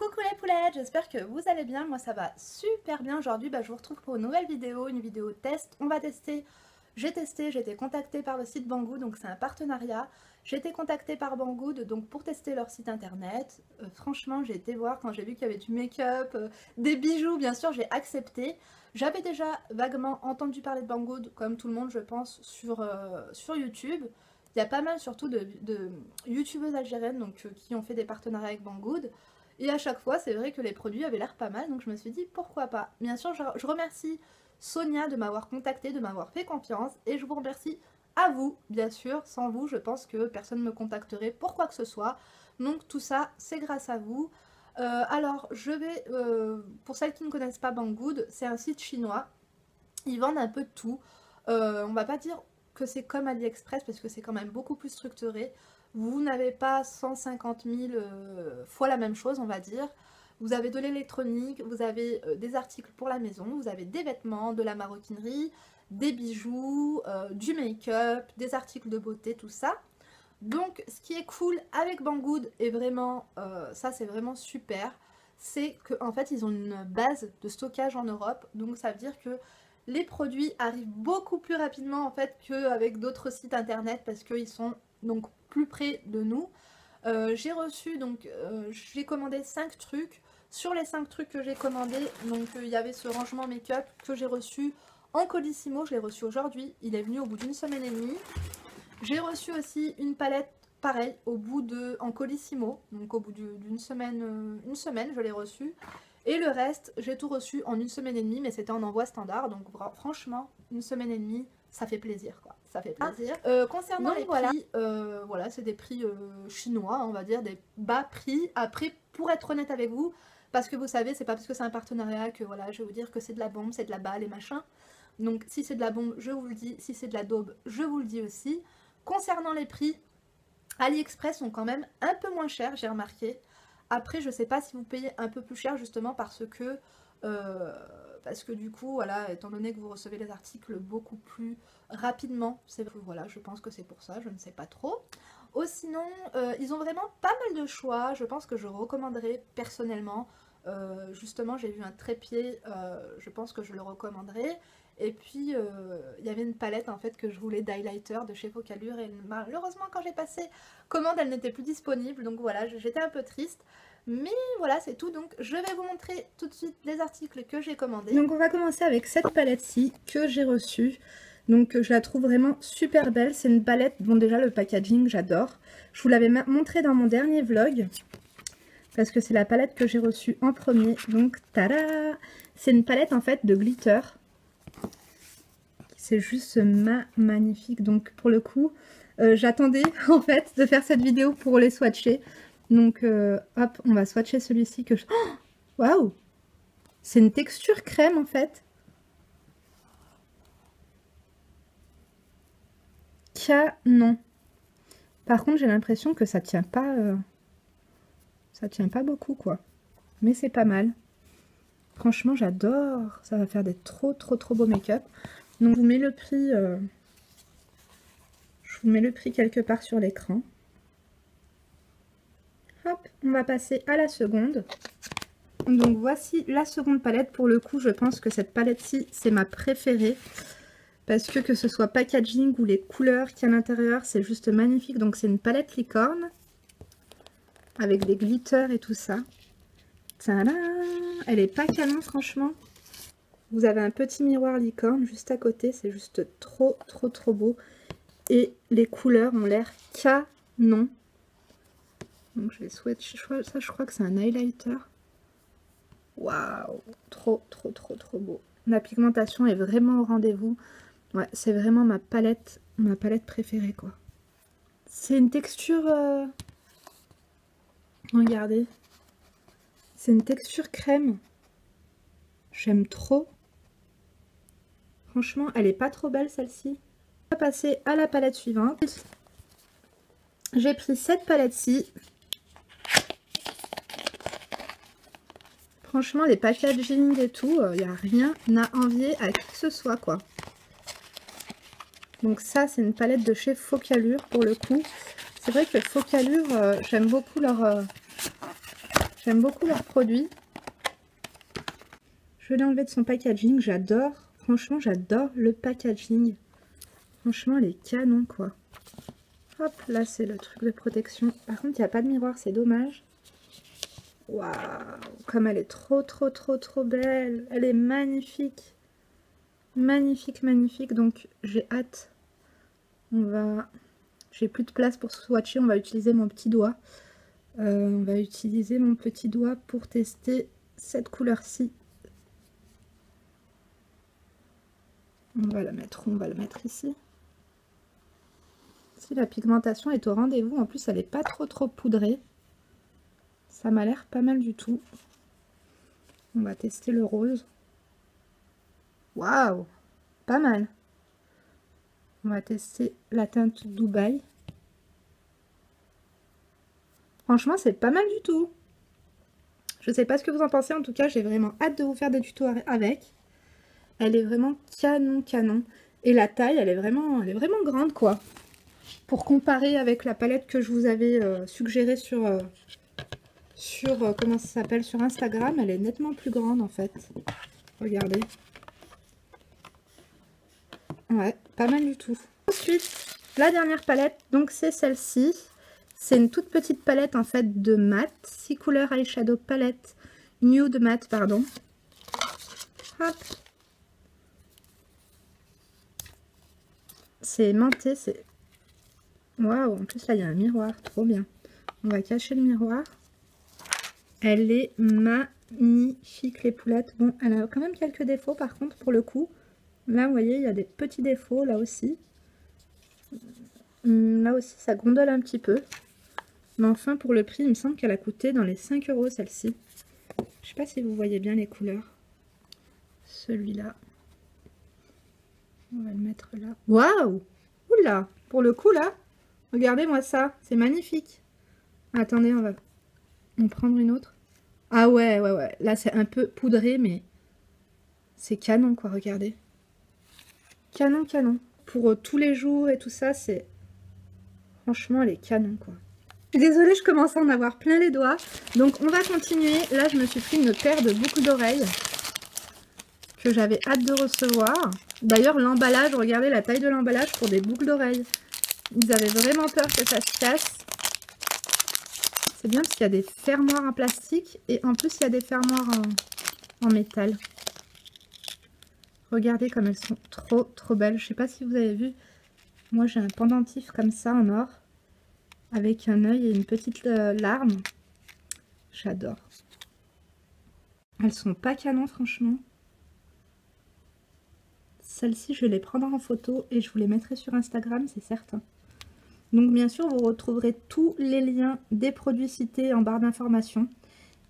Coucou les poulettes, j'espère que vous allez bien, moi ça va super bien. Aujourd'hui je vous retrouve pour une nouvelle vidéo, une vidéo test. On va tester, j'ai été contactée par le site Banggood, donc c'est un partenariat. J'ai été contactée par Banggood donc pour tester leur site internet. Franchement j'ai été voir quand j'ai vu qu'il y avait du make-up, des bijoux, bien sûr j'ai accepté. J'avais déjà vaguement entendu parler de Banggood, comme tout le monde je pense, sur YouTube. Il y a pas mal surtout de youtubeuses algériennes donc, qui ont fait des partenariats avec Banggood. Et à chaque fois, c'est vrai que les produits avaient l'air pas mal, donc je me suis dit pourquoi pas. Bien sûr, je remercie Sonia de m'avoir contactée, de m'avoir fait confiance, et je vous remercie à vous, bien sûr. Sans vous, je pense que personne ne me contacterait pour quoi que ce soit. Donc tout ça, c'est grâce à vous. Alors, je vais, pour celles qui ne connaissent pas Banggood, c'est un site chinois. Ils vendent un peu de tout. On va pas dire que c'est comme AliExpress parce que c'est quand même beaucoup plus structuré. Vous n'avez pas 150 000 fois la même chose, on va dire. Vous avez de l'électronique, vous avez des articles pour la maison, vous avez des vêtements, de la maroquinerie, des bijoux, du make-up, des articles de beauté, tout ça. Donc ce qui est cool avec Banggood, et vraiment, ça c'est vraiment super, c'est qu'en fait ils ont une base de stockage en Europe. Donc ça veut dire que les produits arrivent beaucoup plus rapidement en fait qu'avec d'autres sites internet parce qu'ils sont donc plus près de nous. J'ai reçu donc j'ai commandé 5 trucs. Sur les 5 trucs que j'ai commandés, donc il y avait ce rangement make-up que j'ai reçu en Colissimo, je l'ai reçu aujourd'hui, il est venu au bout d'une semaine et demie. J'ai reçu aussi une palette pareil en Colissimo, donc au bout d'une semaine, je l'ai reçu. Et le reste, j'ai tout reçu en une semaine et demie, mais c'était en envoi standard, donc franchement, une semaine et demie, ça fait plaisir quoi, ça fait plaisir. Concernant donc, les prix, voilà, c'est des prix chinois, on va dire, des bas prix. Après, pour être honnête avec vous, parce que vous savez, c'est pas parce que c'est un partenariat que voilà, je vais vous dire que c'est de la bombe, c'est de la balle et machin. Donc si c'est de la bombe, je vous le dis, si c'est de la daube, je vous le dis aussi. Concernant les prix, AliExpress sont quand même un peu moins chers, j'ai remarqué. Après, je sais pas si vous payez un peu plus cher justement parce que du coup, voilà, étant donné que vous recevez les articles beaucoup plus rapidement, c'est voilà, je pense que c'est pour ça, je ne sais pas trop. Sinon, ils ont vraiment pas mal de choix, je pense que je recommanderais personnellement. Justement, j'ai vu un trépied, je pense que je le recommanderais. Et puis, il y avait une palette en fait que je voulais d'highlighter de chez Focallure et malheureusement quand j'ai passé commande, elle n'était plus disponible. Donc voilà, j'étais un peu triste. Mais voilà, c'est tout. Donc je vais vous montrer tout de suite les articles que j'ai commandés. Donc on va commencer avec cette palette-ci que j'ai reçue. Donc je la trouve vraiment super belle. C'est une palette, bon déjà le packaging, j'adore. Je vous l'avais montré dans mon dernier vlog. Parce que c'est la palette que j'ai reçue en premier. Donc tada! C'est une palette en fait de glitter. C'est juste magnifique. Donc pour le coup, j'attendais en fait de faire cette vidéo pour les swatcher. Donc hop, on va swatcher celui-ci que je... Oh, waouh! C'est une texture crème en fait. Canon. Par contre, j'ai l'impression que ça tient pas beaucoup quoi. Mais c'est pas mal. Franchement, j'adore. Ça va faire des trop beaux make-up. Donc, je vous mets le prix quelque part sur l'écran. Hop, on va passer à la seconde. Donc, voici la seconde palette. Pour le coup, je pense que cette palette-ci, c'est ma préférée. Parce que ce soit packaging ou les couleurs qu'il y a à l'intérieur, c'est juste magnifique. Donc, c'est une palette licorne. Avec des glitters et tout ça. Tadam! Elle est pas canon, franchement. Vous avez un petit miroir licorne juste à côté, c'est juste trop beau. Et les couleurs ont l'air canon. Donc je vais swatcher, ça je crois que c'est un highlighter. Waouh, trop beau. La pigmentation est vraiment au rendez-vous. Ouais, c'est vraiment ma palette préférée quoi. C'est une texture... Regardez. C'est une texture crème. J'aime trop. Franchement, elle est pas trop belle celle-ci. On va passer à la palette suivante. J'ai pris cette palette-ci. Franchement, les packaging et tout, il n'y a rien à envier à qui que ce soit, quoi. Donc ça, c'est une palette de chez Focallure, pour le coup. C'est vrai que Focallure, j'aime beaucoup leur J'aime beaucoup leurs produits. Je l'ai enlevé de son packaging. J'adore. Franchement, j'adore le packaging. Franchement, les canons, quoi. Hop, là, c'est le truc de protection. Par contre, il n'y a pas de miroir, c'est dommage. Waouh, comme elle est trop belle. Elle est magnifique. Magnifique, magnifique. Donc, j'ai hâte. J'ai plus de place pour swatcher. On va utiliser mon petit doigt. Pour tester cette couleur-ci. On va le mettre ici. Si la pigmentation est au rendez-vous, en plus elle n'est pas trop poudrée. Ça m'a l'air pas mal du tout. On va tester le rose. Waouh, pas mal. On va tester la teinte Dubaï. Franchement, c'est pas mal du tout. Je sais pas ce que vous en pensez, en tout cas, j'ai vraiment hâte de vous faire des tutos avec. Elle est vraiment canon. Et la taille, elle est vraiment grande, quoi. Pour comparer avec la palette que je vous avais suggérée sur comment ça s'appelle, sur Instagram, elle est nettement plus grande, en fait. Regardez. Ouais, pas mal du tout. Ensuite, la dernière palette, donc c'est celle-ci. C'est une toute petite palette, en fait, de mat. 6 couleurs eyeshadow palette nude mat, pardon. Hop. C'est menté, c'est... Waouh, en plus là il y a un miroir, trop bien. On va cacher le miroir. Elle est magnifique, les poulettes. Bon, elle a quand même quelques défauts par contre pour le coup. Là vous voyez, il y a des petits défauts, là aussi. Là aussi ça gondole un petit peu. Mais enfin pour le prix, il me semble qu'elle a coûté dans les 5 € celle-ci. Je sais pas si vous voyez bien les couleurs. Celui-là. On va le mettre là. Waouh! Oula! Pour le coup là, regardez-moi ça, c'est magnifique. Attendez, on va en prendre une autre. Ah ouais. Là c'est un peu poudré, mais c'est canon quoi, regardez. Canon. Pour tous les jours et tout ça, c'est... Franchement, elle est canon quoi. Je suis désolée, je commence à en avoir plein les doigts. Donc on va continuer. Là, je me suis pris une paire de boucles d'oreilles que j'avais hâte de recevoir. D'ailleurs, l'emballage, regardez la taille de l'emballage pour des boucles d'oreilles. Ils avaient vraiment peur que ça se casse. C'est bien parce qu'il y a des fermoirs en plastique et en plus il y a des fermoirs en métal. Regardez comme elles sont trop belles. Je sais pas si vous avez vu. Moi j'ai un pendentif comme ça en or avec un œil et une petite larme. J'adore. Elles sont pas canon franchement. Celles-ci je vais les prendre en photo et je vous les mettrai sur Instagram, c'est certain. Donc bien sûr, vous retrouverez tous les liens des produits cités en barre d'informations.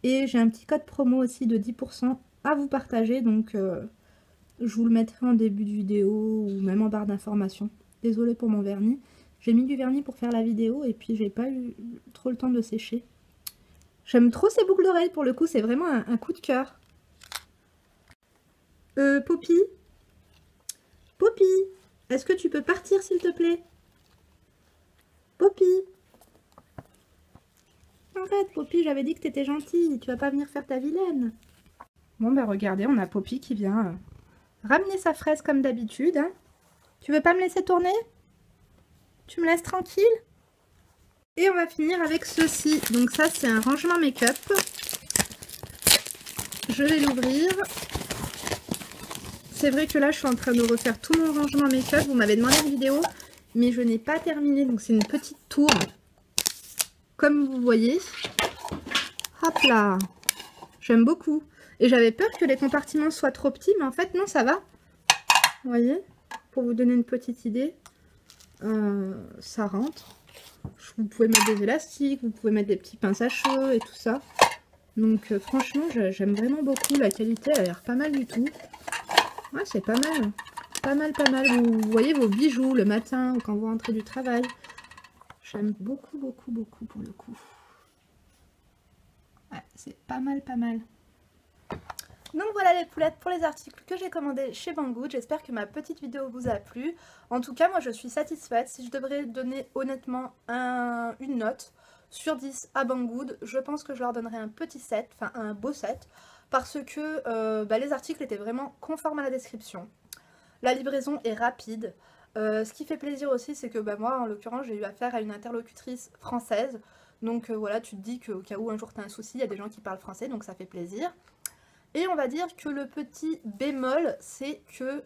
Et j'ai un petit code promo aussi de 10% à vous partager. Donc je vous le mettrai en début de vidéo ou même en barre d'informations. Désolée pour mon vernis. J'ai mis du vernis pour faire la vidéo et puis j'ai pas eu trop le temps de sécher. J'aime trop ces boucles d'oreilles pour le coup, c'est vraiment un coup de cœur. Poppy, est-ce que tu peux partir s'il te plaît? Poppy, arrête Poppy, j'avais dit que t'étais gentille, tu vas pas venir faire ta vilaine. Bon ben regardez, on a Poppy qui vient ramener sa fraise comme d'habitude. Hein. Tu veux pas me laisser tourner? Tu me laisses tranquille? Et on va finir avec ceci. Donc ça c'est un rangement make-up. Je vais l'ouvrir. C'est vrai que là je suis en train de refaire tout mon rangement make-up. Vous m'avez demandé une vidéo, mais je n'ai pas terminé. Donc c'est une petite tour. Comme vous voyez. Hop là. J'aime beaucoup. Et j'avais peur que les compartiments soient trop petits, mais en fait non, ça va. Vous voyez? Pour vous donner une petite idée. Ça rentre. Vous pouvez mettre des élastiques, vous pouvez mettre des petits pinces à cheveux et tout ça. Donc franchement, j'aime vraiment beaucoup. La qualité a l'air pas mal du tout. Ouais, c'est pas mal. Pas mal. Vous voyez vos bijoux le matin ou quand vous rentrez du travail. J'aime beaucoup pour le coup. Ouais, c'est pas mal. Donc voilà les poulettes pour les articles que j'ai commandés chez Banggood. J'espère que ma petite vidéo vous a plu. En tout cas, moi je suis satisfaite. Si je devrais donner honnêtement une note, sur 10 à Banggood. Je pense que je leur donnerai un petit 7, enfin un beau 7, parce que les articles étaient vraiment conformes à la description. La livraison est rapide. Ce qui fait plaisir aussi, c'est que moi, en l'occurrence, j'ai eu affaire à une interlocutrice française. Donc voilà, tu te dis qu'au cas où un jour tu as un souci, il y a des gens qui parlent français, donc ça fait plaisir. Et on va dire que le petit bémol, c'est que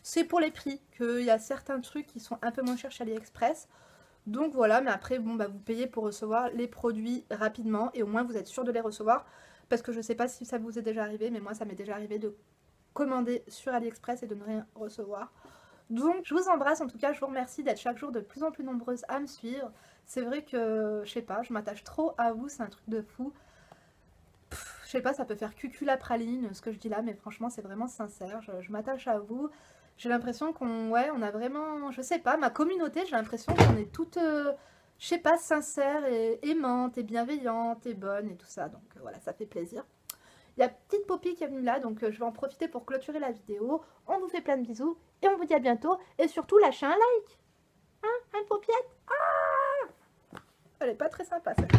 c'est pour les prix, qu'il y a certains trucs qui sont un peu moins chers chez AliExpress. Donc voilà, mais après, bon, vous payez pour recevoir les produits rapidement et au moins vous êtes sûr de les recevoir. Parce que je sais pas si ça vous est déjà arrivé, mais moi ça m'est déjà arrivé de commander sur AliExpress et de ne rien recevoir. Donc je vous embrasse, en tout cas je vous remercie d'être chaque jour de plus en plus nombreuses à me suivre. C'est vrai que, je sais pas, je m'attache trop à vous, c'est un truc de fou. Je sais pas, ça peut faire cucul la praline ce que je dis là, mais franchement c'est vraiment sincère, je m'attache à vous. J'ai l'impression on a vraiment, je sais pas, ma communauté, j'ai l'impression qu'on est toutes, je sais pas, sincères et aimantes et bienveillantes et bonnes et tout ça, donc voilà, ça fait plaisir. Il y a petite Poppy qui est venue là, donc je vais en profiter pour clôturer la vidéo. On vous fait plein de bisous et on vous dit à bientôt. Et surtout, lâchez un like. Hein, Poppyette. Ah, elle est pas très sympa, celle-là.